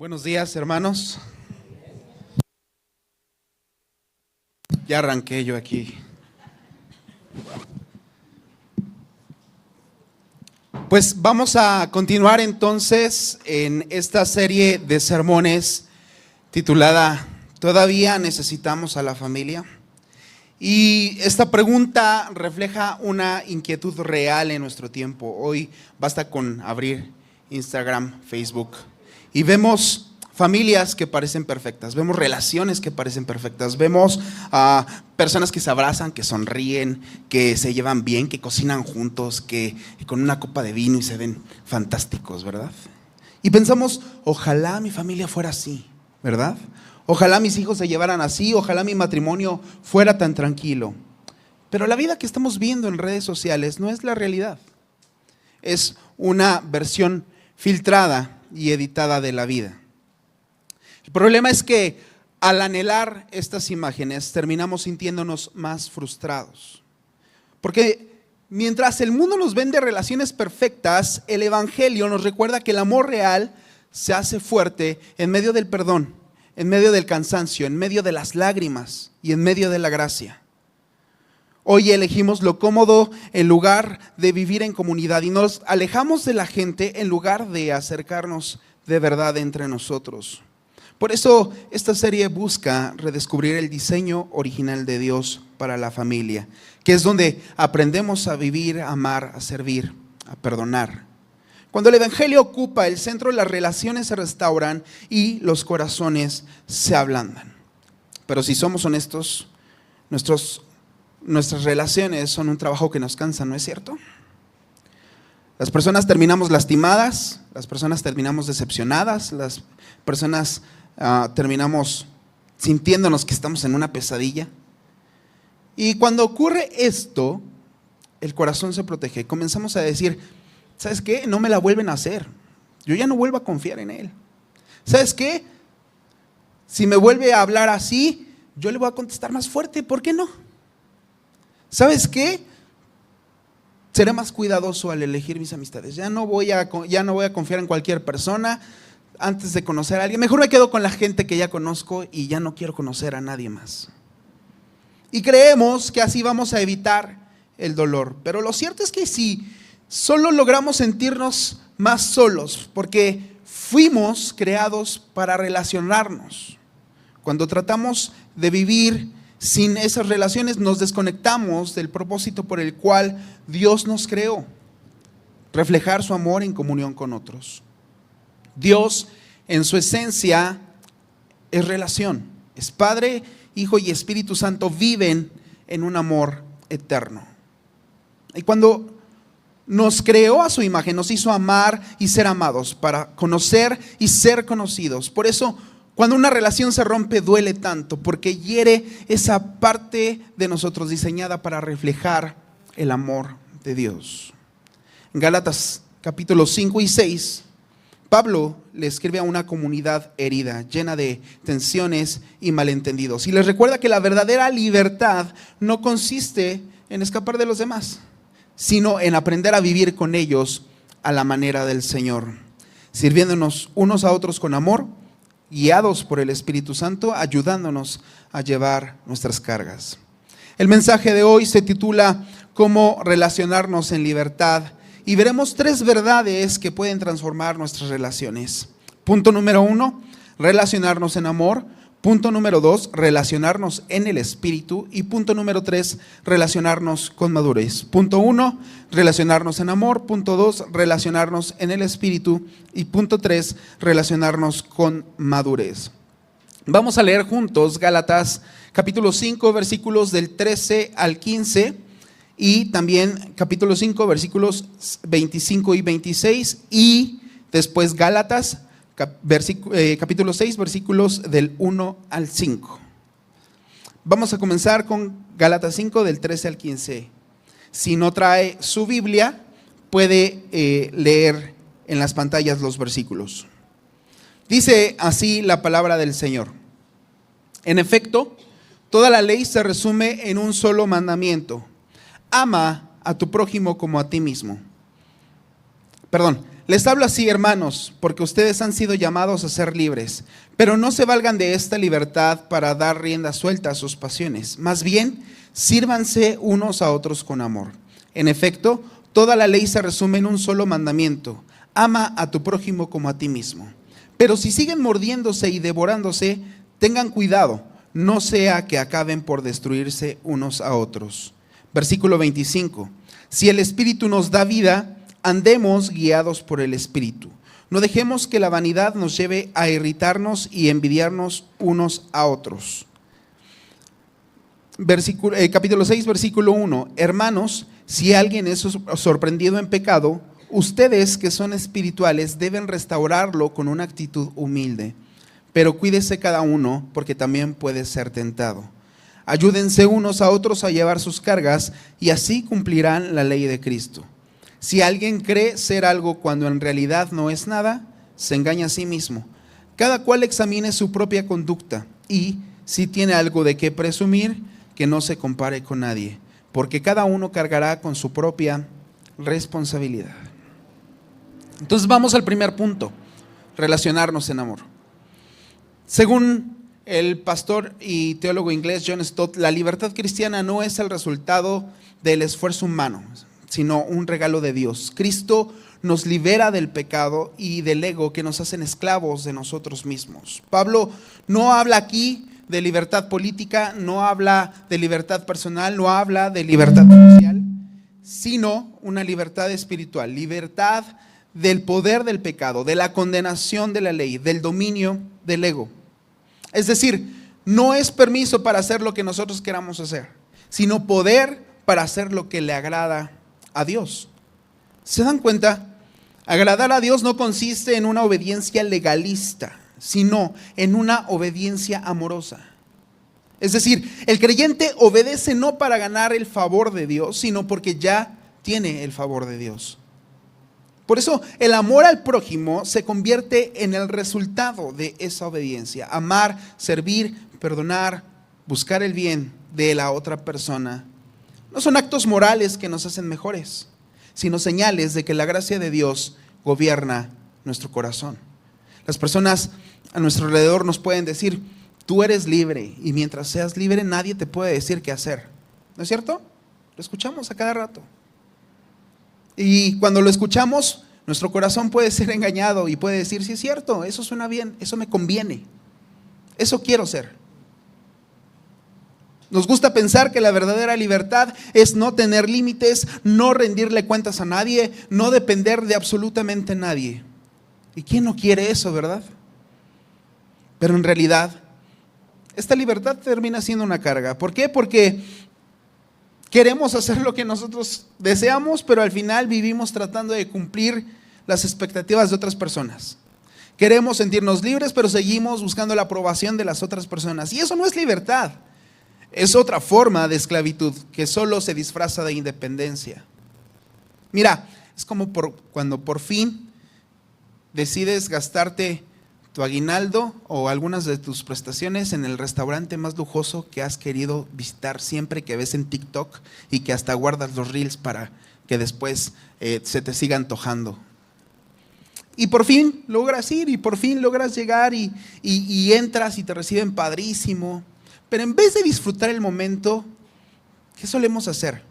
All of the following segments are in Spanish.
Buenos días, hermanos. Ya arranqué yo aquí. Pues vamos a continuar entonces en esta serie de sermones titulada ¿Todavía necesitamos a la familia? Y esta pregunta refleja una inquietud real en nuestro tiempo. Hoy basta con abrir Instagram, Facebook y vemos familias que parecen perfectas, vemos relaciones que parecen perfectas, vemos personas que se abrazan, que sonríen, que se llevan bien, que cocinan juntos, que con una copa de vino y se ven fantásticos, ¿verdad? Y pensamos, ojalá mi familia fuera así, ¿verdad? Ojalá mis hijos se llevaran así, ojalá mi matrimonio fuera tan tranquilo. Pero la vida que estamos viendo en redes sociales no es la realidad. Es una versión filtrada y editada de la vida. El problema es que al anhelar estas imágenes terminamos sintiéndonos más frustrados. Porque mientras el mundo nos vende relaciones perfectas, el Evangelio nos recuerda que el amor real se hace fuerte en medio del perdón, en medio del cansancio, en medio de las lágrimas y en medio de la gracia. Hoy elegimos lo cómodo en lugar de vivir en comunidad y nos alejamos de la gente en lugar de acercarnos de verdad entre nosotros. Por eso esta serie busca redescubrir el diseño original de Dios para la familia, que es donde aprendemos a vivir, a amar, a servir, a perdonar. Cuando el Evangelio ocupa el centro, las relaciones se restauran y los corazones se ablandan. Pero si somos honestos, nuestras relaciones son un trabajo que nos cansa, ¿no es cierto? Las personas terminamos lastimadas, las personas terminamos decepcionadas, las personas terminamos sintiéndonos que estamos en una pesadilla. Y cuando ocurre esto, el corazón se protege. Comenzamos a decir, ¿sabes qué? No me la vuelven a hacer. Yo ya no vuelvo a confiar en él. ¿Sabes qué? Si me vuelve a hablar así, yo le voy a contestar más fuerte. ¿Por qué no? ¿Sabes qué? Seré más cuidadoso al elegir mis amistades. Ya no voy a confiar en cualquier persona antes de conocer a alguien. Mejor me quedo con la gente que ya conozco y ya no quiero conocer a nadie más. Y creemos que así vamos a evitar el dolor. Pero lo cierto es que si solo logramos sentirnos más solos, porque fuimos creados para relacionarnos. Cuando tratamos de vivir sin esas relaciones, nos desconectamos del propósito por el cual Dios nos creó: reflejar su amor en comunión con otros. Dios, en su esencia, es relación. Es Padre, Hijo y Espíritu Santo, viven en un amor eterno. Y cuando nos creó a su imagen, nos hizo amar y ser amados, para conocer y ser conocidos. Por eso, cuando una relación se rompe, duele tanto, porque hiere esa parte de nosotros diseñada para reflejar el amor de Dios. En Gálatas capítulos 5 y 6, Pablo le escribe a una comunidad herida, llena de tensiones y malentendidos. Y les recuerda que la verdadera libertad no consiste en escapar de los demás, sino en aprender a vivir con ellos a la manera del Señor, sirviéndonos unos a otros con amor, guiados por el Espíritu Santo, ayudándonos a llevar nuestras cargas. El mensaje de hoy se titula ¿Cómo relacionarnos en libertad? Y veremos 3 verdades que pueden transformar nuestras relaciones. Punto número 1, relacionarnos en amor. Punto número 2, relacionarnos en el Espíritu. Y punto número 3, relacionarnos con madurez. Punto 1, relacionarnos en amor. Punto 2, relacionarnos en el Espíritu. Y punto 3, relacionarnos con madurez. Vamos a leer juntos Gálatas capítulo 5, versículos del 13 al 15. Y también capítulo 5, versículos 25 y 26. Y después Gálatas capítulo 6, versículos del 1 al 5. Vamos a comenzar con Gálatas 5, del 13 al 15. Si no trae su Biblia, puede leer en las pantallas los versículos. Dice así la palabra del Señor. En efecto, toda la ley se resume en un solo mandamiento: ama a tu prójimo como a ti mismo. Les hablo así, hermanos, porque ustedes han sido llamados a ser libres, pero no se valgan de esta libertad para dar rienda suelta a sus pasiones. Más bien, sírvanse unos a otros con amor. En efecto, toda la ley se resume en un solo mandamiento: ama a tu prójimo como a ti mismo. Pero si siguen mordiéndose y devorándose, tengan cuidado, no sea que acaben por destruirse unos a otros. Versículo 25. Si el Espíritu nos da vida, andemos guiados por el Espíritu. No dejemos que la vanidad nos lleve a irritarnos y envidiarnos unos a otros. Capítulo 6, versículo 1. Hermanos, si alguien es sorprendido en pecado, ustedes que son espirituales deben restaurarlo con una actitud humilde. Pero cuídese cada uno, porque también puede ser tentado. Ayúdense unos a otros a llevar sus cargas y así cumplirán la ley de Cristo. Si alguien cree ser algo cuando en realidad no es nada, se engaña a sí mismo. Cada cual examine su propia conducta y, si tiene algo de qué presumir, que no se compare con nadie, porque cada uno cargará con su propia responsabilidad. Entonces vamos al primer punto: relacionarnos en amor. Según el pastor y teólogo inglés John Stott, la libertad cristiana no es el resultado del esfuerzo humano, sino un regalo de Dios. Cristo nos libera del pecado y del ego que nos hacen esclavos de nosotros mismos. Pablo no habla aquí de libertad política, no habla de libertad personal, no habla de libertad social, sino una libertad espiritual, libertad del poder del pecado, de la condenación de la ley, del dominio del ego. Es decir, no es permiso para hacer lo que nosotros queramos hacer, sino poder para hacer lo que le agrada a Dios. ¿Se dan cuenta? Agradar a Dios no consiste en una obediencia legalista, sino en una obediencia amorosa. Es decir, el creyente obedece no para ganar el favor de Dios, sino porque ya tiene el favor de Dios. Por eso el amor al prójimo se convierte en el resultado de esa obediencia. Amar, servir, perdonar, buscar el bien de la otra persona no son actos morales que nos hacen mejores, sino señales de que la gracia de Dios gobierna nuestro corazón. Las personas a nuestro alrededor nos pueden decir: tú eres libre, y mientras seas libre nadie te puede decir qué hacer. ¿No es cierto? Lo escuchamos a cada rato. Y cuando lo escuchamos, nuestro corazón puede ser engañado y puede decir: sí, es cierto, eso suena bien, eso me conviene, eso quiero ser. Nos gusta pensar que la verdadera libertad es no tener límites, no rendirle cuentas a nadie, no depender de absolutamente nadie. ¿Y quién no quiere eso, verdad? Pero en realidad, esta libertad termina siendo una carga. ¿Por qué? Porque queremos hacer lo que nosotros deseamos, pero al final vivimos tratando de cumplir las expectativas de otras personas. Queremos sentirnos libres, pero seguimos buscando la aprobación de las otras personas. Y eso no es libertad. Es otra forma de esclavitud que solo se disfraza de independencia. Mira, es como cuando por fin decides gastarte tu aguinaldo o algunas de tus prestaciones en el restaurante más lujoso que has querido visitar siempre, que ves en TikTok y que hasta guardas los reels para que después se te siga antojando. Y por fin logras ir y por fin logras llegar y entras y te reciben padrísimo. Pero en vez de disfrutar el momento, ¿qué solemos hacer?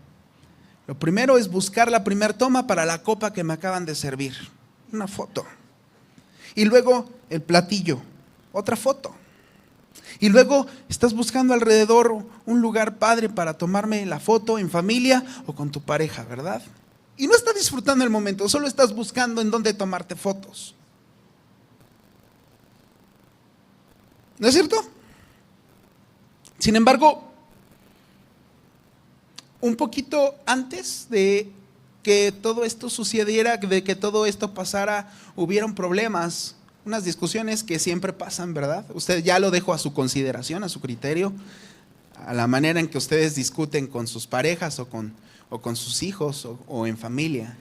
Lo primero es buscar la primera toma para la copa que me acaban de servir. Una foto. Y luego el platillo, otra foto. Y luego estás buscando alrededor un lugar padre para tomarme la foto en familia o con tu pareja, ¿verdad? Y no estás disfrutando el momento, solo estás buscando en dónde tomarte fotos. ¿No es cierto? Sin embargo, un poquito antes de que todo esto sucediera, de que todo esto pasara, hubieron problemas, unas discusiones que siempre pasan, ¿verdad? Usted ya lo dejo a su consideración, a su criterio, a la manera en que ustedes discuten con sus parejas o con sus hijos o en familia.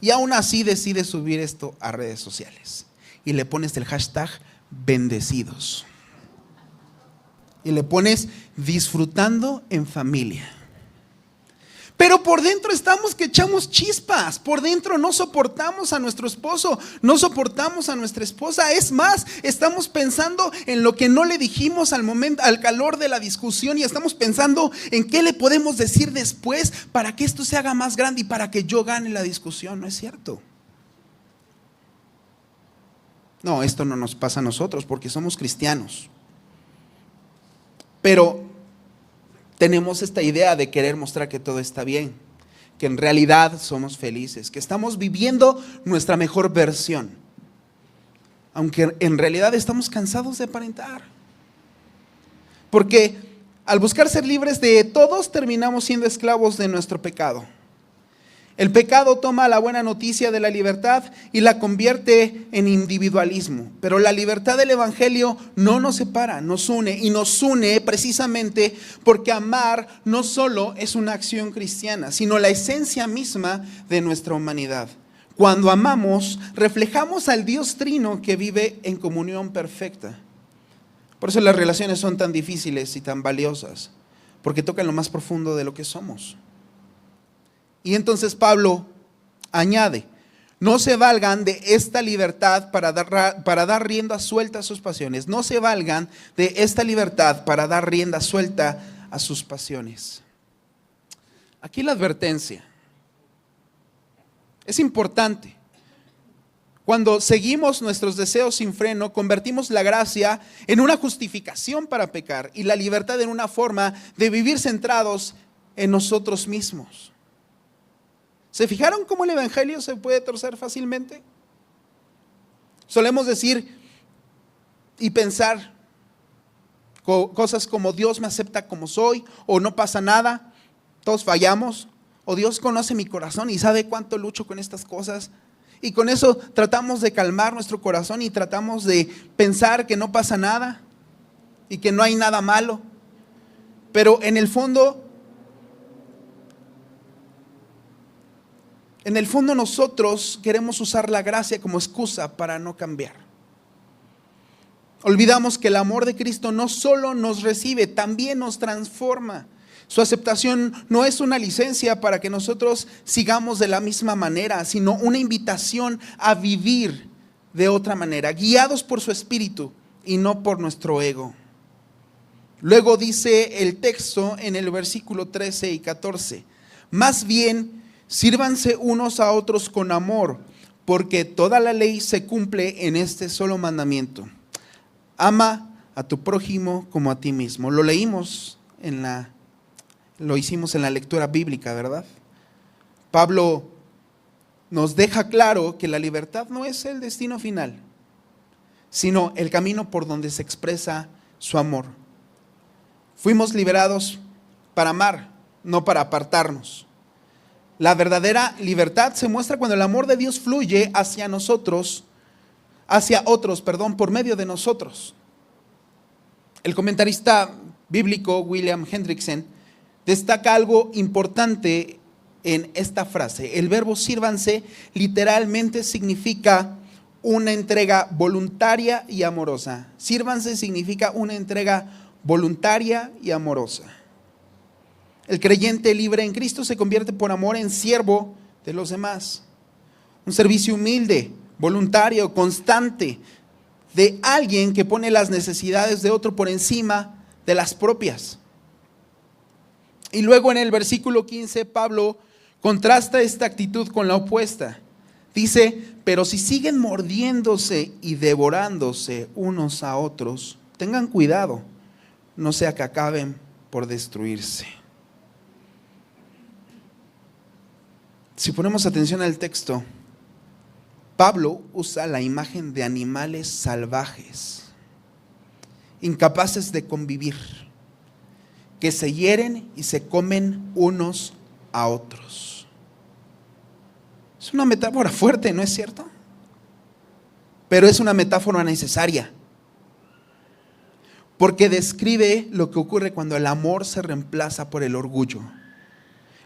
Y aún así decide subir esto a redes sociales y le pones el hashtag bendecidos. Y le pones disfrutando en familia. Pero por dentro estamos que echamos chispas, por dentro no soportamos a nuestro esposo, no soportamos a nuestra esposa. Es más, estamos pensando en lo que no le dijimos al momento, al calor de la discusión, y estamos pensando en qué le podemos decir después para que esto se haga más grande y para que yo gane la discusión. ¿No es cierto? No, esto no nos pasa a nosotros porque somos cristianos. Pero tenemos esta idea de querer mostrar que todo está bien, que en realidad somos felices, que estamos viviendo nuestra mejor versión, aunque en realidad estamos cansados de aparentar. Porque al buscar ser libres de todos, terminamos siendo esclavos de nuestro pecado. El pecado toma la buena noticia de la libertad y la convierte en individualismo. Pero la libertad del evangelio no nos separa, nos une, y nos une precisamente porque amar no solo es una acción cristiana, sino la esencia misma de nuestra humanidad. Cuando amamos, reflejamos al Dios trino que vive en comunión perfecta. Por eso las relaciones son tan difíciles y tan valiosas, porque tocan lo más profundo de lo que somos. Y entonces Pablo añade: no se valgan de esta libertad para dar rienda suelta a sus pasiones. No se valgan de esta libertad para dar rienda suelta a sus pasiones. Aquí la advertencia es importante. Cuando seguimos nuestros deseos sin freno, convertimos la gracia en una justificación para pecar y la libertad en una forma de vivir centrados en nosotros mismos. ¿Se fijaron cómo el evangelio se puede torcer fácilmente? Solemos decir y pensar cosas como: Dios me acepta como soy, o no pasa nada, todos fallamos, o Dios conoce mi corazón y sabe cuánto lucho con estas cosas. Y con eso tratamos de calmar nuestro corazón y tratamos de pensar que no pasa nada y que no hay nada malo. Pero en el fondo nosotros queremos usar la gracia como excusa para no cambiar. Olvidamos que el amor de Cristo no solo nos recibe, también nos transforma. Su aceptación no es una licencia para que nosotros sigamos de la misma manera, sino una invitación a vivir de otra manera, guiados por su espíritu y no por nuestro ego. Luego dice el texto en el versículo 13 y 14: más bien, sírvanse unos a otros con amor, porque toda la ley se cumple en este solo mandamiento: ama a tu prójimo como a ti mismo. Lo hicimos en la lectura bíblica, ¿verdad? Pablo nos deja claro que la libertad no es el destino final, sino el camino por donde se expresa su amor. Fuimos liberados para amar, no para apartarnos. La verdadera libertad se muestra cuando el amor de Dios fluye hacia otros, por medio de nosotros. El comentarista bíblico William Hendrickson destaca algo importante en esta frase. El verbo sírvanse literalmente significa una entrega voluntaria y amorosa. Sírvanse significa una entrega voluntaria y amorosa. El creyente libre en Cristo se convierte por amor en siervo de los demás. Un servicio humilde, voluntario, constante, de alguien que pone las necesidades de otro por encima de las propias. Y luego en el versículo 15 Pablo contrasta esta actitud con la opuesta. Dice: pero si siguen mordiéndose y devorándose unos a otros, tengan cuidado, no sea que acaben por destruirse. Si ponemos atención al texto, Pablo usa la imagen de animales salvajes, incapaces de convivir, que se hieren y se comen unos a otros. Es una metáfora fuerte, ¿no es cierto? Pero es una metáfora necesaria, porque describe lo que ocurre cuando el amor se reemplaza por el orgullo.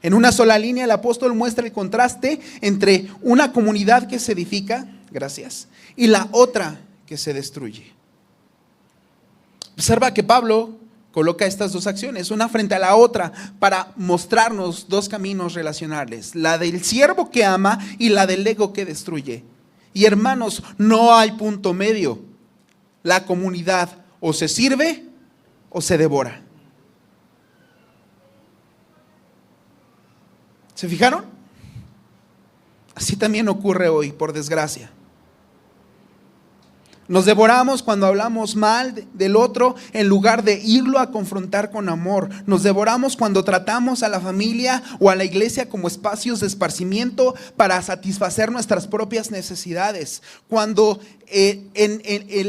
En una sola línea el apóstol muestra el contraste entre una comunidad que se edifica, y la otra que se destruye. Observa que Pablo Coloca estas dos acciones, una frente a la otra, para mostrarnos dos caminos relacionales, la del siervo que ama y la del ego que destruye. Y hermanos, no hay punto medio. La comunidad o se sirve o se devora. ¿Se fijaron? Así también ocurre hoy, por desgracia. Nos devoramos cuando hablamos mal del otro en lugar de irlo a confrontar con amor. Nos devoramos cuando tratamos a la familia o a la iglesia como espacios de esparcimiento para satisfacer nuestras propias necesidades. Cuando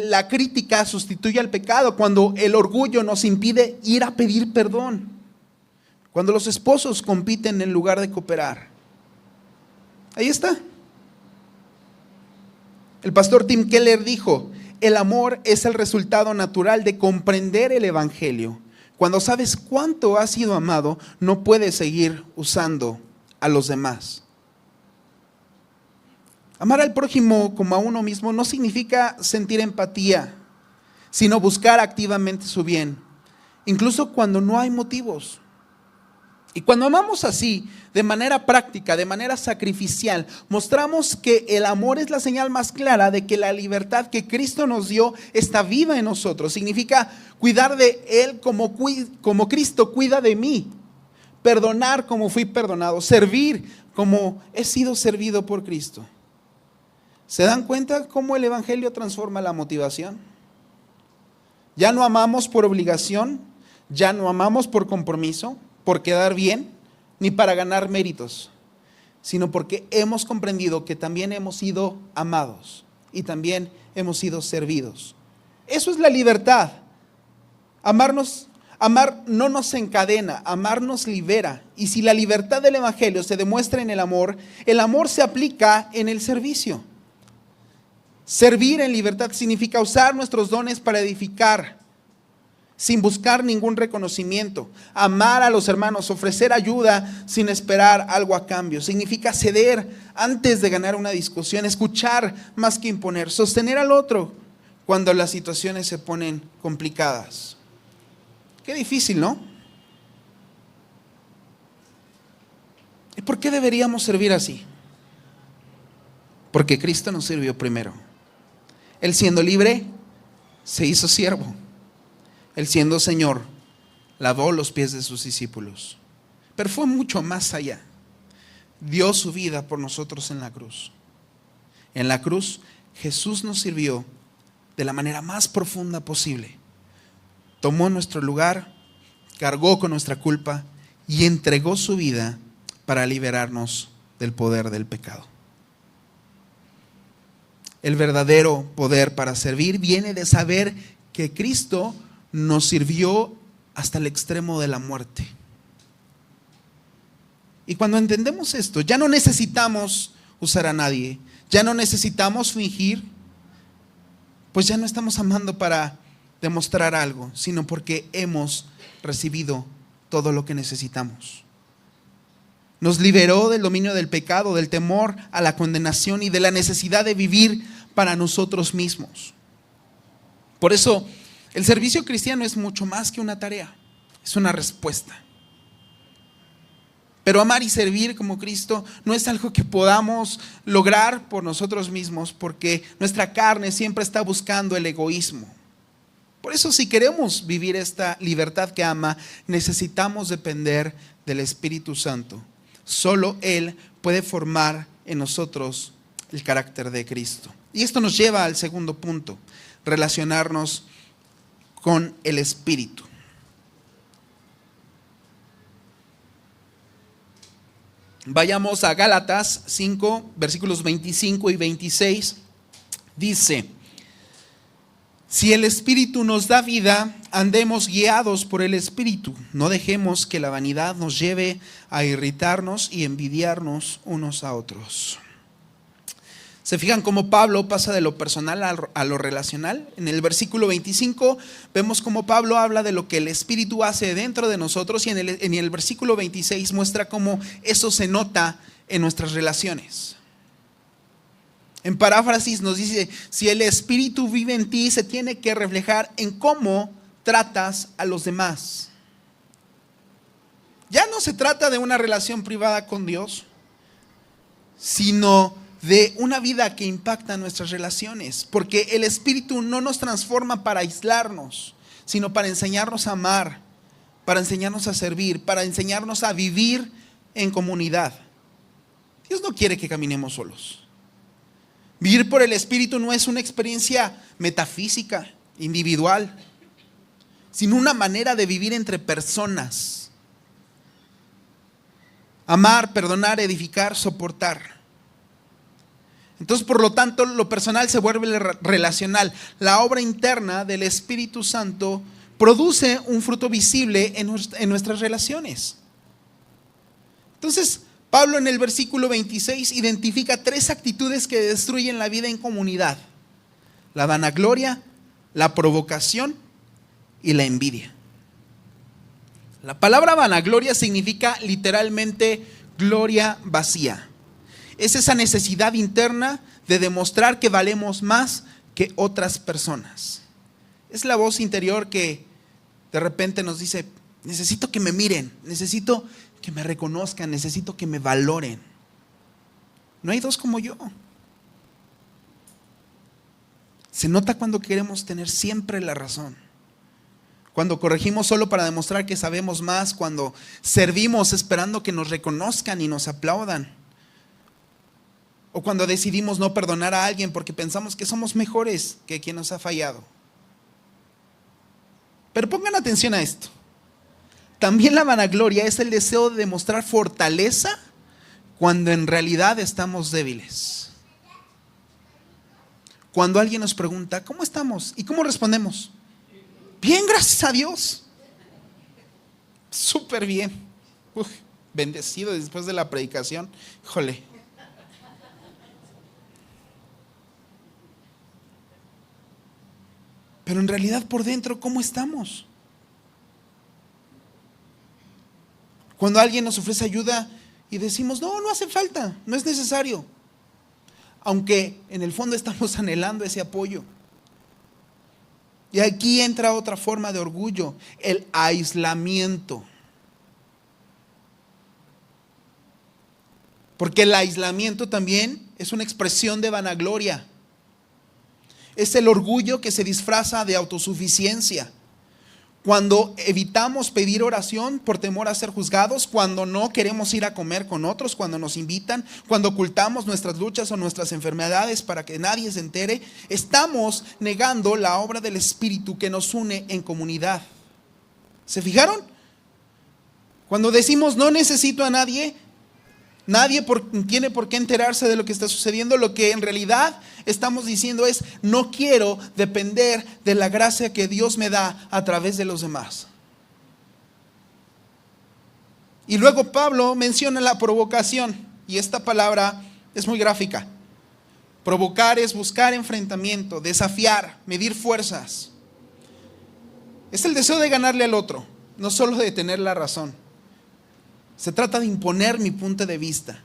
la crítica sustituye al pecado, cuando el orgullo nos impide ir a pedir perdón. Cuando los esposos compiten en lugar de cooperar. Ahí está. El pastor Tim Keller dijo: el amor es el resultado natural de comprender el evangelio. Cuando sabes cuánto has sido amado, no puedes seguir usando a los demás. Amar al prójimo como a uno mismo no significa sentir empatía, sino buscar activamente su bien, incluso cuando no hay motivos. Y cuando amamos así, de manera práctica, de manera sacrificial, mostramos que el amor es la señal más clara de que la libertad que Cristo nos dio está viva en nosotros. Significa cuidar de Él como Cristo cuida de mí, perdonar como fui perdonado, servir como he sido servido por Cristo. ¿Se dan cuenta cómo el evangelio transforma la motivación? Ya no amamos por obligación, ya no amamos por compromiso, por quedar bien, ni para ganar méritos, sino porque hemos comprendido que también hemos sido amados y también hemos sido servidos. Eso es la libertad. Amar no nos encadena, amar nos libera. Y si la libertad del evangelio se demuestra en el amor se aplica en el servicio. Servir en libertad significa usar nuestros dones para edificar, sin buscar ningún reconocimiento. Amar a los hermanos, ofrecer ayuda sin esperar algo a cambio. Significa ceder antes de ganar una discusión, escuchar más que imponer, sostener al otro cuando las situaciones se ponen complicadas. Qué difícil, ¿no? ¿Y por qué deberíamos servir así? Porque Cristo nos sirvió primero. Él, siendo libre, se hizo siervo. Él, siendo Señor, lavó los pies de sus discípulos. Pero fue mucho más allá. Dio su vida por nosotros en la cruz. En la cruz, Jesús nos sirvió de la manera más profunda posible. Tomó nuestro lugar, cargó con nuestra culpa y entregó su vida para liberarnos del poder del pecado. El verdadero poder para servir viene de saber que Cristo nos sirvió hasta el extremo de la muerte. Y cuando entendemos esto, ya no necesitamos usar a nadie, ya no necesitamos fingir, pues ya no estamos amando para demostrar algo, sino porque hemos recibido todo lo que necesitamos. Nos liberó del dominio del pecado, del temor a la condenación y de la necesidad de vivir para nosotros mismos. Por eso, el servicio cristiano es mucho más que una tarea, es una respuesta. Pero amar y servir como Cristo no es algo que podamos lograr por nosotros mismos, porque nuestra carne siempre está buscando el egoísmo. Por eso, si queremos vivir esta libertad que ama, necesitamos depender del Espíritu Santo. Solo Él puede formar en nosotros el carácter de Cristo. Y esto nos lleva al segundo punto: relacionarnos con el Espíritu. Vayamos a Gálatas 5, versículos 25 y 26. Dice: si el Espíritu nos da vida, andemos guiados por el Espíritu. No dejemos que la vanidad nos lleve a irritarnos y envidiarnos unos a otros. ¿Se fijan cómo Pablo pasa de lo personal a lo relacional? En el versículo 25 vemos cómo Pablo habla de lo que el Espíritu hace dentro de nosotros, y en el versículo 26 muestra cómo eso se nota en nuestras relaciones. En paráfrasis nos dice: si el Espíritu vive en ti, se tiene que reflejar en cómo tratas a los demás. Ya no se trata de una relación privada con Dios, sino de una vida que impacta nuestras relaciones, porque el Espíritu no nos transforma para aislarnos, sino para enseñarnos a amar, para enseñarnos a servir, para enseñarnos a vivir en comunidad. Dios no quiere que caminemos solos. Vivir por el Espíritu no es una experiencia metafísica, individual, sino una manera de vivir entre personas. Amar, perdonar, edificar, soportar. Entonces, por lo tanto, lo personal se vuelve relacional. La obra interna del Espíritu Santo produce un fruto visible en nuestras relaciones. Entonces, Pablo en el versículo 26 identifica 3 actitudes que destruyen la vida en comunidad: la vanagloria, la provocación y la envidia. La palabra vanagloria significa literalmente gloria vacía. Es esa necesidad interna de demostrar que valemos más que otras personas. Es la voz interior que de repente nos dice: necesito que me miren, necesito que me reconozcan, necesito que me valoren. No hay dos como yo. Se nota cuando queremos tener siempre la razón, cuando corregimos solo para demostrar que sabemos más, cuando servimos esperando que nos reconozcan y nos aplaudan, o cuando decidimos no perdonar a alguien porque pensamos que somos mejores que quien nos ha fallado. Pero pongan atención a esto. También la vanagloria es el deseo de demostrar fortaleza cuando en realidad estamos débiles. Cuando alguien nos pregunta: ¿cómo estamos? ¿Y cómo respondemos? Bien, gracias a Dios. Súper bien. Bendecido después de la predicación. Híjole. Pero en realidad por dentro, ¿cómo estamos? Cuando alguien nos ofrece ayuda y decimos: no, no hace falta, no es necesario. Aunque en el fondo estamos anhelando ese apoyo. Y aquí entra otra forma de orgullo: el aislamiento. Porque el aislamiento también es una expresión de vanagloria. Es el orgullo que se disfraza de autosuficiencia. Cuando evitamos pedir oración por temor a ser juzgados, cuando no queremos ir a comer con otros, cuando nos invitan, cuando ocultamos nuestras luchas o nuestras enfermedades para que nadie se entere, estamos negando la obra del Espíritu que nos une en comunidad. ¿Se fijaron? Cuando decimos no necesito a nadie, nadie tiene por qué enterarse de lo que está sucediendo, lo que en realidad estamos diciendo es: no quiero depender de la gracia que Dios me da a través de los demás. Y luego Pablo menciona la provocación, y esta palabra es muy gráfica. Provocar es buscar enfrentamiento, desafiar, medir fuerzas. Es el deseo de ganarle al otro, no solo de tener la razón. Se trata de imponer mi punto de vista.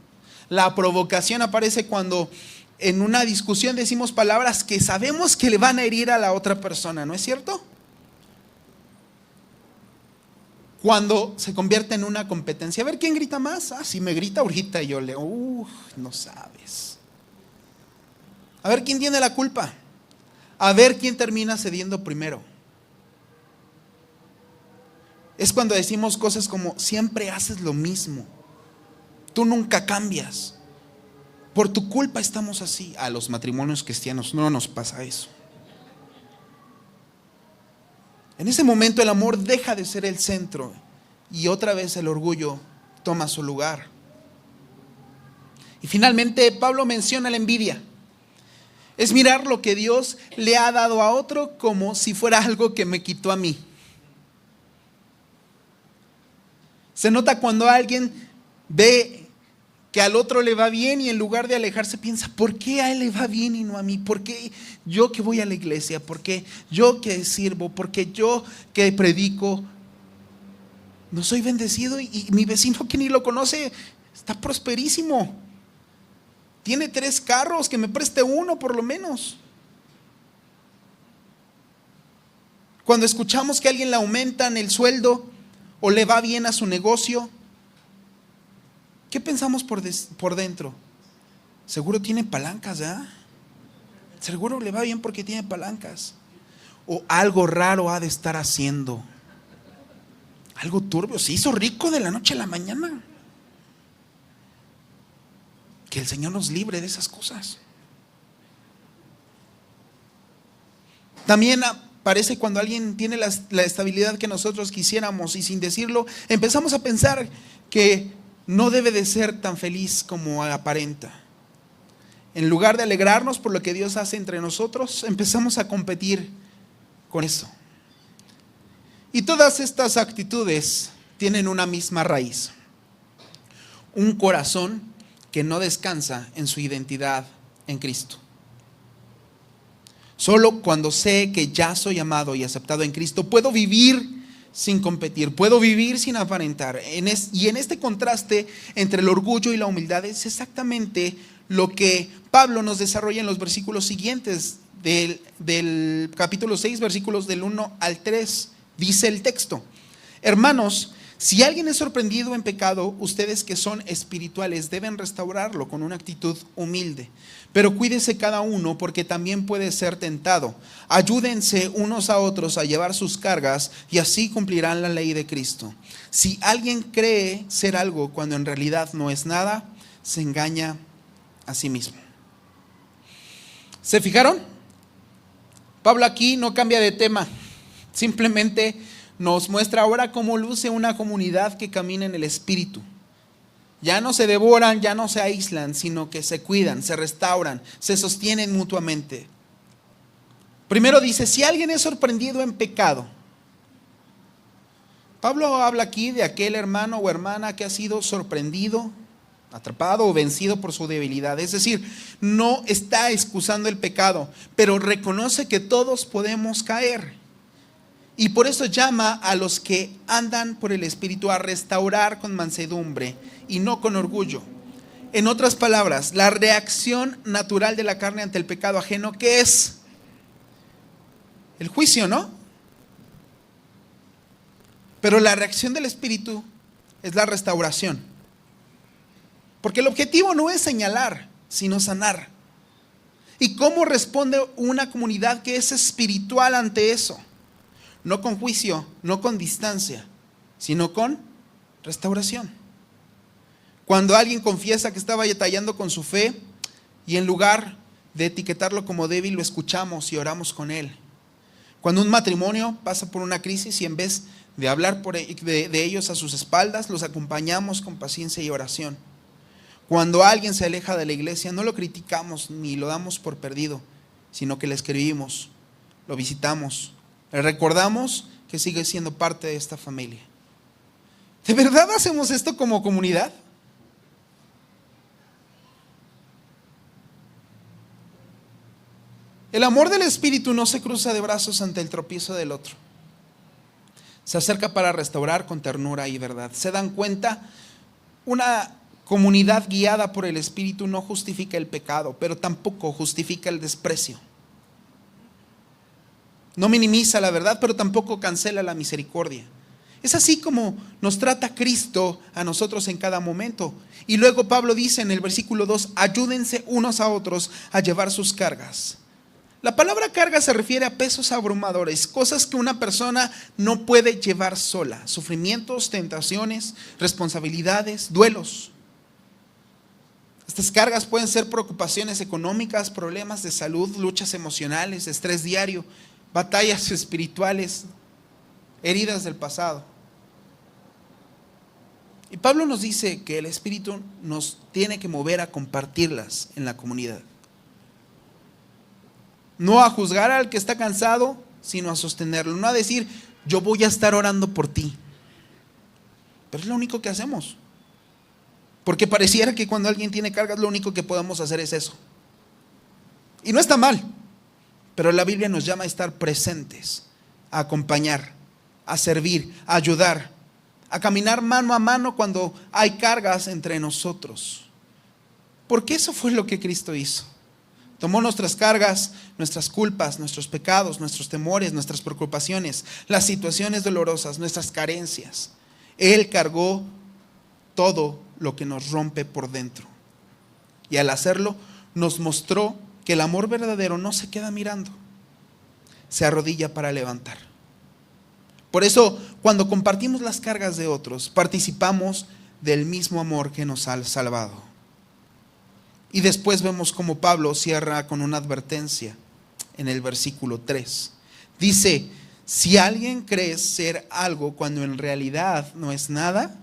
La provocación aparece cuando en una discusión decimos palabras que sabemos que le van a herir a la otra persona, ¿no es cierto? Cuando se convierte en una competencia. A ver quién grita más. Si me grita ahorita yo le... no sabes. A ver quién tiene la culpa. A ver quién termina cediendo primero. Es cuando decimos cosas como: siempre haces lo mismo, tú nunca cambias, por tu culpa estamos así. A los matrimonios cristianos no nos pasa eso. En ese momento el amor deja de ser el centro y otra vez el orgullo toma su lugar. Y finalmente Pablo menciona la envidia. Es mirar lo que Dios le ha dado a otro como si fuera algo que me quitó a mí. Se nota cuando alguien ve que al otro le va bien y en lugar de alejarse piensa: ¿por qué a él le va bien y no a mí? ¿Por qué yo que voy a la iglesia? ¿Por qué yo que sirvo? ¿Por qué yo que predico no soy bendecido? Y mi vecino, que ni lo conoce, está prosperísimo. Tiene 3 carros, que me preste uno por lo menos. Cuando escuchamos que a alguien le aumentan el sueldo o le va bien a su negocio, ¿qué pensamos por dentro? Seguro tiene palancas, ¿verdad? Seguro le va bien porque tiene palancas. O algo raro ha de estar haciendo. Algo turbio. Se hizo rico de la noche a la mañana. Que el Señor nos libre de esas cosas. También parece cuando alguien tiene la estabilidad que nosotros quisiéramos y sin decirlo empezamos a pensar que no debe de ser tan feliz como aparenta. En lugar de alegrarnos por lo que Dios hace entre nosotros, empezamos a competir con eso. Y todas estas actitudes tienen una misma raíz: un corazón que no descansa en su identidad en Cristo. Solo cuando sé que ya soy amado y aceptado en Cristo, puedo vivir sin competir, puedo vivir sin aparentar. Y en este contraste entre el orgullo y la humildad es exactamente lo que Pablo nos desarrolla en los versículos siguientes del capítulo 6, versículos del 1 al 3. Dice el texto: hermanos, si alguien es sorprendido en pecado, ustedes que son espirituales deben restaurarlo con una actitud humilde. Pero cuídese cada uno, porque también puede ser tentado. Ayúdense unos a otros a llevar sus cargas y así cumplirán la ley de Cristo. Si alguien cree ser algo cuando en realidad no es nada, se engaña a sí mismo. ¿Se fijaron? Pablo aquí no cambia de tema. Simplemente nos muestra ahora cómo luce una comunidad que camina en el Espíritu. Ya no se devoran, ya no se aíslan, sino que se cuidan, se restauran, se sostienen mutuamente. Primero dice, si alguien es sorprendido en pecado. Pablo habla aquí de aquel hermano o hermana que ha sido sorprendido, atrapado o vencido por su debilidad. Es decir, no está excusando el pecado, pero reconoce que todos podemos caer. Y por eso llama a los que andan por el Espíritu a restaurar con mansedumbre y no con orgullo. En otras palabras, la reacción natural de la carne ante el pecado ajeno, ¿qué es? El juicio, ¿no? Pero la reacción del Espíritu es la restauración. Porque el objetivo no es señalar, sino sanar. ¿Y cómo responde una comunidad que es espiritual ante eso? No con juicio, no con distancia, sino con restauración. Cuando alguien confiesa que está batallando con su fe y en lugar de etiquetarlo como débil, lo escuchamos y oramos con él. Cuando un matrimonio pasa por una crisis y en vez de hablar de ellos a sus espaldas, los acompañamos con paciencia y oración. Cuando alguien se aleja de la iglesia, no lo criticamos ni lo damos por perdido, sino que le escribimos, lo visitamos, le recordamos que sigue siendo parte de esta familia. ¿De verdad hacemos esto como comunidad? El amor del Espíritu no se cruza de brazos ante el tropiezo del otro. Se acerca para restaurar con ternura y verdad. ¿Se dan cuenta? Una comunidad guiada por el Espíritu no justifica el pecado, pero tampoco justifica el desprecio. No minimiza la verdad, pero tampoco cancela la misericordia. Es así como nos trata Cristo a nosotros en cada momento. Y luego Pablo dice en el versículo 2, ayúdense unos a otros a llevar sus cargas. La palabra carga se refiere a pesos abrumadores, cosas que una persona no puede llevar sola, sufrimientos, tentaciones, responsabilidades, duelos. Estas cargas pueden ser preocupaciones económicas, problemas de salud, luchas emocionales, estrés diario, batallas espirituales, heridas del pasado. Y Pablo nos dice que el Espíritu nos tiene que mover a compartirlas en la comunidad. No a juzgar al que está cansado, sino a sostenerlo. No a decir, yo voy a estar orando por ti. Pero es lo único que hacemos. Porque pareciera que cuando alguien tiene cargas, lo único que podemos hacer es eso. Y no está mal. Pero la Biblia nos llama a estar presentes, a acompañar, a servir, a ayudar, a caminar mano a mano cuando hay cargas entre nosotros. Porque eso fue lo que Cristo hizo. Tomó nuestras cargas, nuestras culpas, nuestros pecados, nuestros temores, nuestras preocupaciones, las situaciones dolorosas, nuestras carencias. Él cargó todo lo que nos rompe por dentro. Y al hacerlo, nos mostró que el amor verdadero no se queda mirando, se arrodilla para levantar. Por eso, cuando compartimos las cargas de otros, participamos del mismo amor que nos ha salvado. Y después vemos cómo Pablo cierra con una advertencia en el versículo 3. Dice, si alguien cree ser algo cuando en realidad no es nada,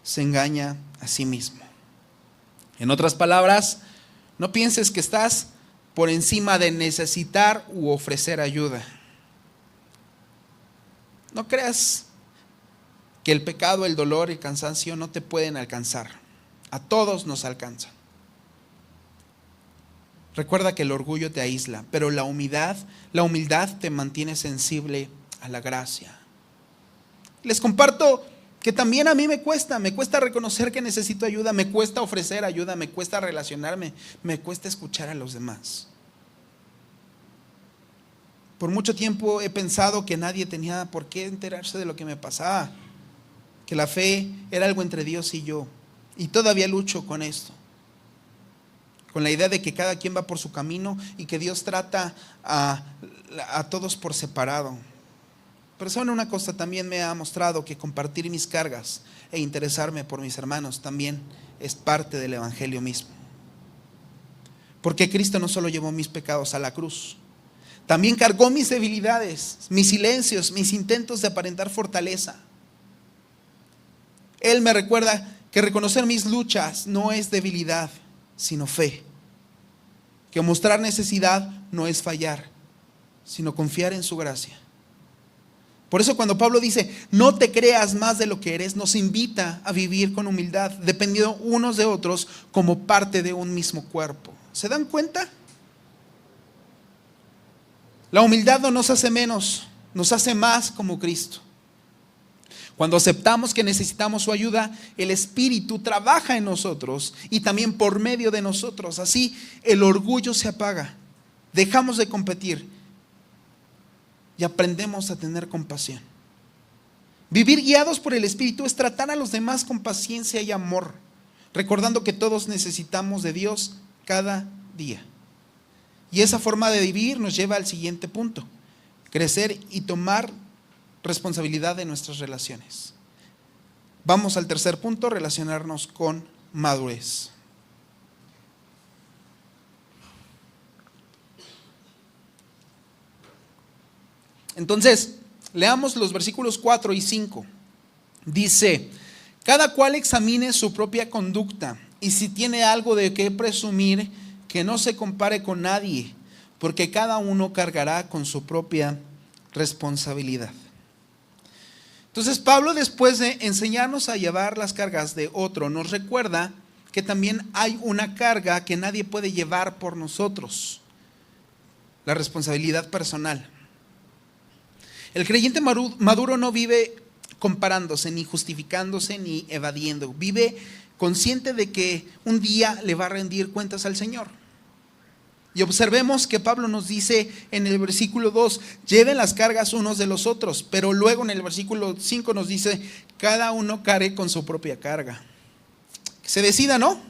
se engaña a sí mismo. En otras palabras, no pienses que estás por encima de necesitar u ofrecer ayuda. No creas que el pecado, el dolor y el cansancio no te pueden alcanzar. A todos nos alcanzan. Recuerda que el orgullo te aísla, pero la humildad te mantiene sensible a la gracia. Les comparto que también a mí me cuesta reconocer que necesito ayuda, me cuesta ofrecer ayuda, me cuesta relacionarme, me cuesta escuchar a los demás. Por mucho tiempo he pensado que nadie tenía por qué enterarse de lo que me pasaba, que la fe era algo entre Dios y yo, y todavía lucho con esto. Con la idea de que cada quien va por su camino y que Dios trata a todos por separado. Pero saben una cosa, también me ha mostrado que compartir mis cargas e interesarme por mis hermanos también es parte del evangelio mismo. Porque Cristo no solo llevó mis pecados a la cruz, también cargó mis debilidades, mis silencios, mis intentos de aparentar fortaleza. Él me recuerda que reconocer mis luchas no es debilidad, sino fe. Que mostrar necesidad no es fallar, sino confiar en su gracia. Por eso cuando Pablo dice, no te creas más de lo que eres, nos invita a vivir con humildad, dependiendo unos de otros como parte de un mismo cuerpo. ¿Se dan cuenta? La humildad no nos hace menos, nos hace más como Cristo. Cuando aceptamos que necesitamos su ayuda, el Espíritu trabaja en nosotros y también por medio de nosotros. Así el orgullo se apaga, dejamos de competir y aprendemos a tener compasión. Vivir guiados por el Espíritu es tratar a los demás con paciencia y amor, recordando que todos necesitamos de Dios cada día. Y esa forma de vivir nos lleva al siguiente punto: crecer y tomar responsabilidad de nuestras relaciones. Vamos al tercer punto, relacionarnos con madurez. Entonces, leamos los versículos 4 y 5. Dice, cada cual examine su propia conducta y si tiene algo de qué presumir, que no se compare con nadie, porque cada uno cargará con su propia responsabilidad. Entonces Pablo, después de enseñarnos a llevar las cargas de otro, nos recuerda que también hay una carga que nadie puede llevar por nosotros: la responsabilidad personal. El creyente maduro no vive comparándose, ni justificándose, ni evadiendo. Vive consciente de que un día le va a rendir cuentas al Señor. Y observemos que Pablo nos dice en el versículo 2, lleven las cargas unos de los otros, pero luego en el versículo 5 nos dice, cada uno cargue con su propia carga. Que se decida, ¿no?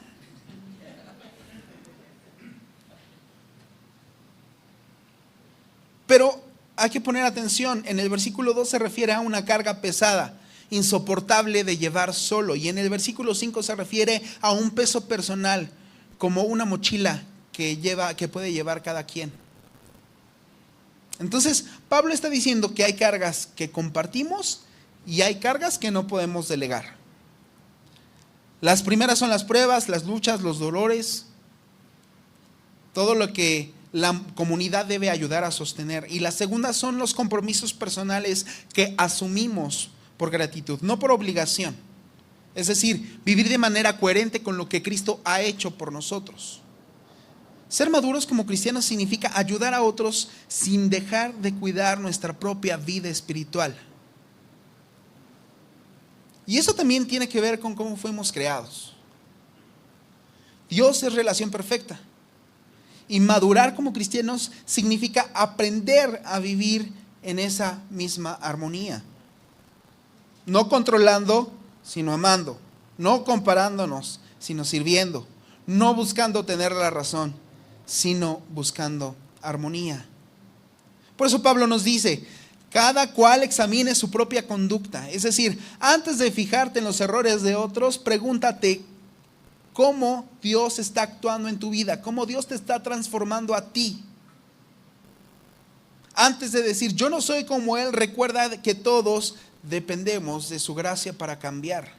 Pero hay que poner atención, en el versículo 2 se refiere a una carga pesada, insoportable de llevar solo, y en el versículo 5 se refiere a un peso personal, como una mochila que puede llevar cada quien. Entonces, Pablo está diciendo que hay cargas que compartimos y hay cargas que no podemos delegar. Las primeras son las pruebas, las luchas, los dolores, todo lo que la comunidad debe ayudar a sostener. Y las segundas son los compromisos personales que asumimos por gratitud, no por obligación. Es decir, vivir de manera coherente con lo que Cristo ha hecho por nosotros. Ser maduros como cristianos significa ayudar a otros sin dejar de cuidar nuestra propia vida espiritual. Y eso también tiene que ver con cómo fuimos creados. Dios es relación perfecta. Y madurar como cristianos significa aprender a vivir en esa misma armonía. No controlando, sino amando. No comparándonos, sino sirviendo. No buscando tener la razón, sino buscando armonía. Por eso Pablo nos dice, cada cual examine su propia conducta. Es decir, antes de fijarte en los errores de otros, pregúntate cómo Dios está actuando en tu vida, cómo Dios te está transformando a ti. Antes de decir, yo no soy como Él, recuerda que todos dependemos de su gracia para cambiar.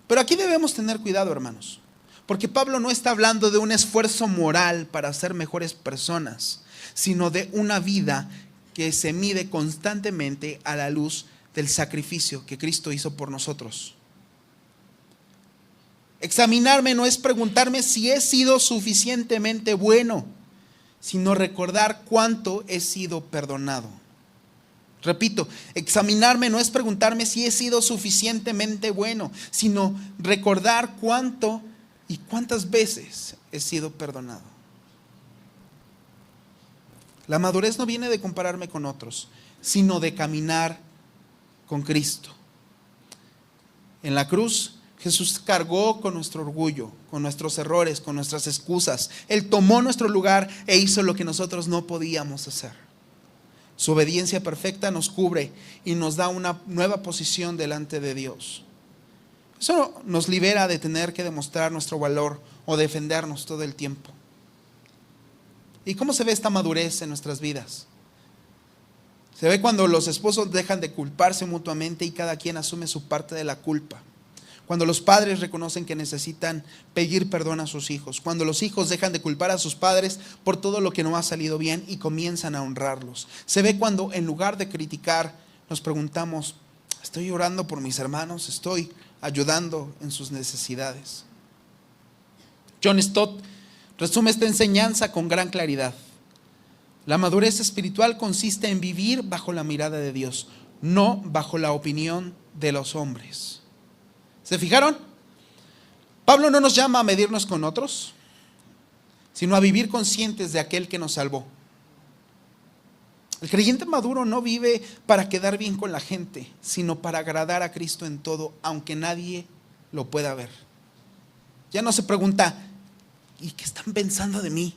Pero aquí debemos tener cuidado, hermanos, porque Pablo no está hablando de un esfuerzo moral para ser mejores personas, sino de una vida que se mide constantemente a la luz del sacrificio que Cristo hizo por nosotros. Examinarme no es preguntarme si he sido suficientemente bueno, sino recordar cuánto he sido perdonado. Repito, examinarme no es preguntarme si he sido suficientemente bueno, sino recordar cuánto y cuántas veces he sido perdonado. La madurez no viene de compararme con otros, sino de caminar con Cristo. En la cruz, Jesús cargó con nuestro orgullo, con nuestros errores, con nuestras excusas. Él tomó nuestro lugar e hizo lo que nosotros no podíamos hacer. Su obediencia perfecta nos cubre y nos da una nueva posición delante de Dios. Eso nos libera de tener que demostrar nuestro valor o defendernos todo el tiempo. ¿Y cómo se ve esta madurez en nuestras vidas? Se ve cuando los esposos dejan de culparse mutuamente y cada quien asume su parte de la culpa. Cuando los padres reconocen que necesitan pedir perdón a sus hijos. Cuando los hijos dejan de culpar a sus padres por todo lo que no ha salido bien y comienzan a honrarlos. Se ve cuando en lugar de criticar nos preguntamos, ¿estoy orando por mis hermanos? ¿Estoy ayudando en sus necesidades? John Stott resume esta enseñanza con gran claridad. La madurez espiritual consiste en vivir bajo la mirada de Dios, no bajo la opinión de los hombres. ¿Se fijaron? Pablo no nos llama a medirnos con otros, sino a vivir conscientes de aquel que nos salvó. El creyente maduro no vive para quedar bien con la gente, sino para agradar a Cristo en todo, aunque nadie lo pueda ver. Ya no se pregunta, ¿y qué están pensando de mí?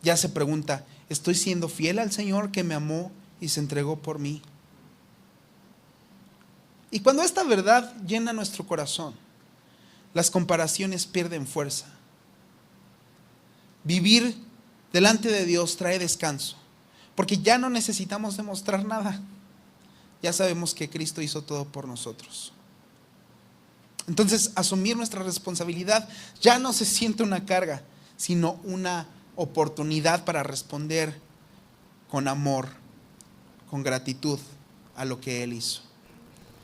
Ya se pregunta, ¿estoy siendo fiel al Señor que me amó y se entregó por mí? Y cuando esta verdad llena nuestro corazón, las comparaciones pierden fuerza. Vivir delante de Dios trae descanso, porque ya no necesitamos demostrar nada. Ya sabemos que Cristo hizo todo por nosotros. Entonces, asumir nuestra responsabilidad ya no se siente una carga, sino una oportunidad para responder con amor, con gratitud a lo que Él hizo.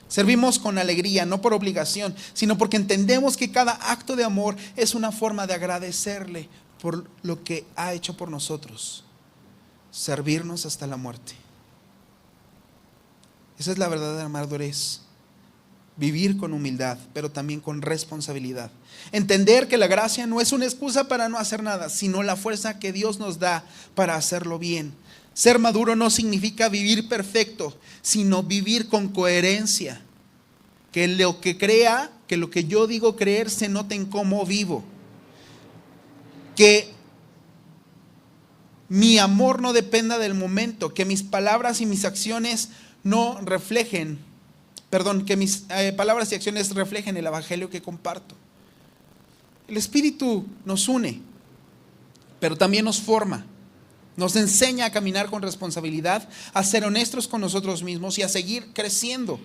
Servimos con alegría, no por obligación, sino porque entendemos que cada acto de amor es una forma de agradecerle por lo que ha hecho por nosotros. Servirnos hasta la muerte. Esa es la verdadera madurez. Vivir con humildad, pero también con responsabilidad. Entender que la gracia no es una excusa para no hacer nada, sino la fuerza que Dios nos da para hacerlo bien. Ser maduro no significa vivir perfecto, sino vivir con coherencia. Que lo que yo digo creer se note en cómo vivo. Que mi amor no dependa del momento, que mis palabras y mis acciones no reflejen, que mis palabras y acciones reflejen el evangelio que comparto. El Espíritu nos une, pero también nos forma. Nos enseña a caminar con responsabilidad, a ser honestos con nosotros mismos y a seguir creciendo.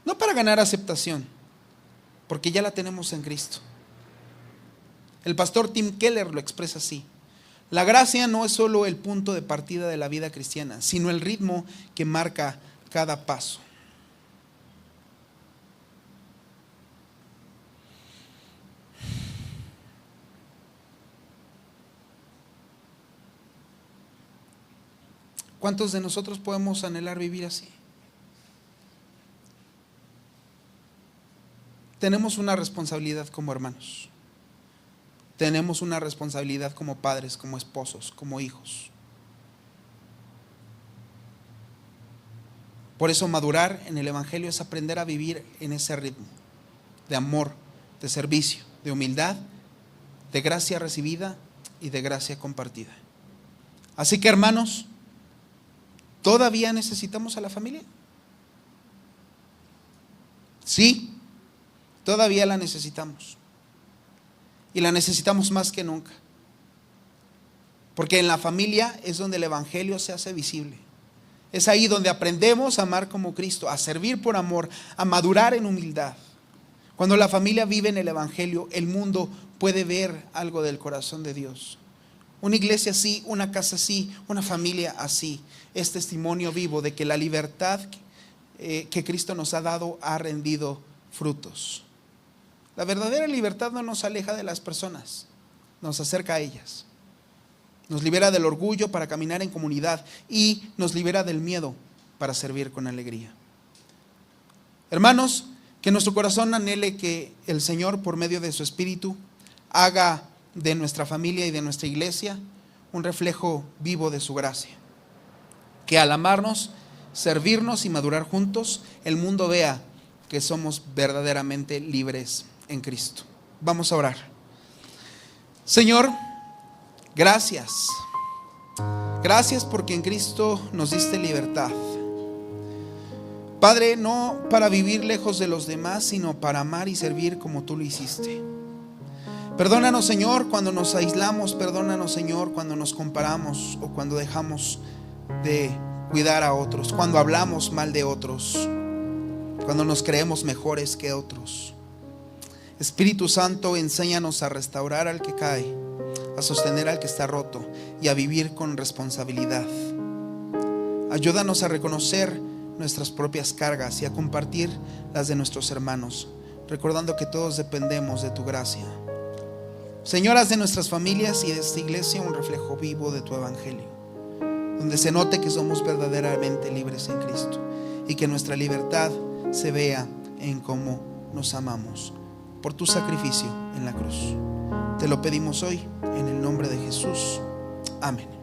No para ganar aceptación, porque ya la tenemos en Cristo. El pastor Tim Keller lo expresa así. La gracia no es solo el punto de partida de la vida cristiana, sino el ritmo que marca cada paso. ¿Cuántos de nosotros podemos anhelar vivir así? Tenemos una responsabilidad como hermanos. tenemos una responsabilidad como padres, como esposos, como hijos. Por eso madurar en el Evangelio es aprender a vivir en ese ritmo de amor, de servicio, de humildad, de gracia recibida y de gracia compartida. Así que, hermanos, ¿todavía necesitamos a la familia? Sí, todavía la necesitamos. Y la necesitamos más que nunca. Porque en la familia es donde el Evangelio se hace visible. Es ahí donde aprendemos a amar como Cristo, a servir por amor, a madurar en humildad. Cuando la familia vive en el Evangelio, el mundo puede ver algo del corazón de Dios. Una iglesia así, una casa así, una familia así, es testimonio vivo de que la libertad que Cristo nos ha dado ha rendido frutos. La verdadera libertad no nos aleja de las personas, nos acerca a ellas. Nos libera del orgullo para caminar en comunidad y nos libera del miedo para servir con alegría. Hermanos, que nuestro corazón anhele que el Señor, por medio de su Espíritu, haga de nuestra familia y de nuestra iglesia un reflejo vivo de su gracia. Que al amarnos, servirnos y madurar juntos, el mundo vea que somos verdaderamente libres en Cristo. Vamos a orar. Señor, gracias. Gracias porque en Cristo nos diste libertad. Padre, no para vivir lejos de los demás, sino para amar y servir como tú lo hiciste. Perdónanos, Señor, cuando nos aislamos. Perdónanos, Señor, cuando nos comparamos o cuando dejamos de cuidar a otros, cuando hablamos mal de otros, cuando nos creemos mejores que otros. Espíritu Santo, enséñanos a restaurar al que cae, a sostener al que está roto y a vivir con responsabilidad. Ayúdanos a reconocer nuestras propias cargas y a compartir las de nuestros hermanos, recordando que todos dependemos de tu gracia. Señor, haz de nuestras familias y de esta iglesia un reflejo vivo de tu evangelio, donde se note que somos verdaderamente libres en Cristo y que nuestra libertad se vea en cómo nos amamos por tu sacrificio en la cruz. Te lo pedimos hoy en el nombre de Jesús. Amén.